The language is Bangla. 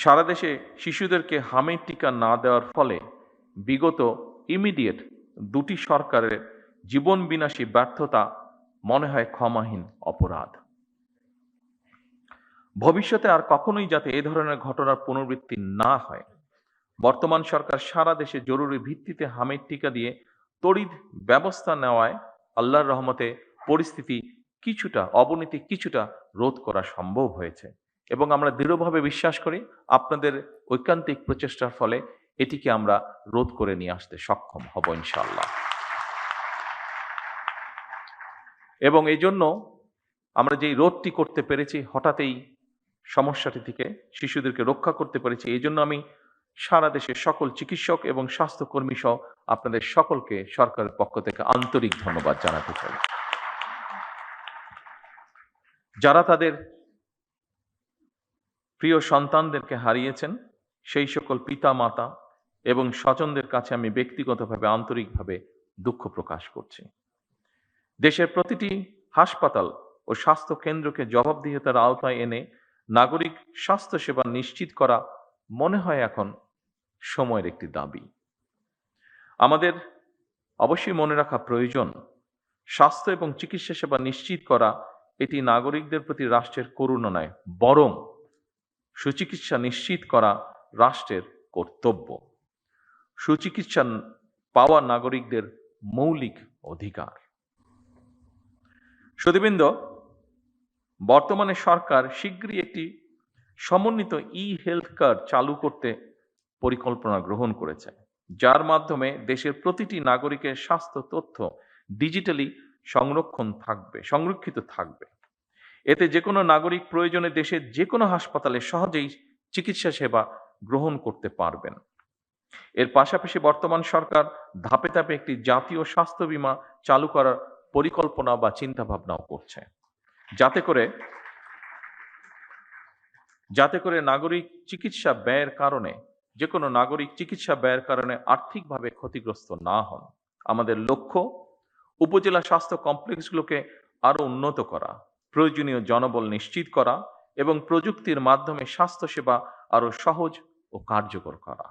সারা দেশে শিশুদেরকে হামের টিকা না দেওয়ার ফলে বিগত ইমিডিয়েট দুটি সরকারের জীবন বিনাশী ব্যর্থতা মনে হয় ক্ষমাহীন অপরাধ। ভবিষ্যতে আর কখনোই যাতে এ ধরনের ঘটনার পুনরাবৃত্তি না হয়, বর্তমান সরকার সারা দেশে জরুরি ভিত্তিতে হামের টিকা দিয়ে তড়িৎ ব্যবস্থা নেওয়ায় আল্লাহর রহমতে পরিস্থিতি অবনতি কিছুটা রোধ করা সম্ভব হয়েছে এবং আমরা দৃঢ়ভাবে বিশ্বাস করি আপনাদের ঐকান্তিক প্রচেষ্টার ফলে এটিকে আমরা রোধ করে নিয়ে আসতে সক্ষম হব ইনশাআল্লাহ। এবং এই জন্য আমরা যেই রোধটি করতে পেরেছি, হঠাৎই সমস্যাটি থেকে শিশুদেরকে রক্ষা করতে পেরেছি, এই জন্য আমি সারা দেশের সকল চিকিৎসক এবং স্বাস্থ্যকর্মী সহ আপনাদের সকলকে সরকারের পক্ষ থেকে আন্তরিক ধন্যবাদ জানাতে চাই। যারা তাদের প্রিয় সন্তানদেরকে হারিয়েছেন, সেই সকল পিতা মাতা এবং স্বজনদের কাছে আমি ব্যক্তিগতভাবে আন্তরিকভাবে দুঃখ প্রকাশ করছি। দেশের প্রতিটি হাসপাতাল ও স্বাস্থ্য কেন্দ্রকে জবাবদিহিতার আওতায় এনে নাগরিক স্বাস্থ্যসেবা নিশ্চিত করা মনে হয় এখন সময়ের একটি দাবি। আমাদের অবশ্যই মনে রাখা প্রয়োজন, স্বাস্থ্য এবং চিকিৎসা সেবা নিশ্চিত করা এটি নাগরিকদের প্রতি রাষ্ট্রের করুণা নয়, বরং সুচিকিৎসা নিশ্চিত করা রাষ্ট্রের কর্তব্য। সুচিকিৎসা পাওয়া নাগরিকদের মৌলিক অধিকার। সুধীবৃন্দ, বর্তমানে সরকার শীঘ্রই একটি সমন্বিত হেলথ কার্ড চালু করতে পরিকল্পনা গ্রহণ করেছে, যার মাধ্যমে দেশের প্রতিটি নাগরিকের স্বাস্থ্য তথ্য ডিজিটালি সংরক্ষিত থাকবে। এতে যে কোনো নাগরিক প্রয়োজনে দেশের যে কোনো হাসপাতালে সহজেই চিকিৎসা সেবা গ্রহণ করতে পারবেন। এর পাশাপাশি বর্তমান সরকার ধাপে ধাপে একটি জাতীয় স্বাস্থ্য বীমা চালু করার পরিকল্পনা বা চিন্তা ভাবনাও করছে, যাতে করে নাগরিক চিকিৎসা ব্যয়ের কারণে যে কোনো নাগরিক চিকিৎসা ব্যয়ের কারণে আর্থিকভাবে ক্ষতিগ্রস্ত না হন। আমাদের লক্ষ্য উপজেলা স্বাস্থ্য কমপ্লেক্সগুলোকে আরো উন্নত করা, প্রয়োজনীয় জনবল নিশ্চিত করা এবং প্রযুক্তির মাধ্যমে স্বাস্থ্যসেবা আরো সহজ ও কার্যকর করা।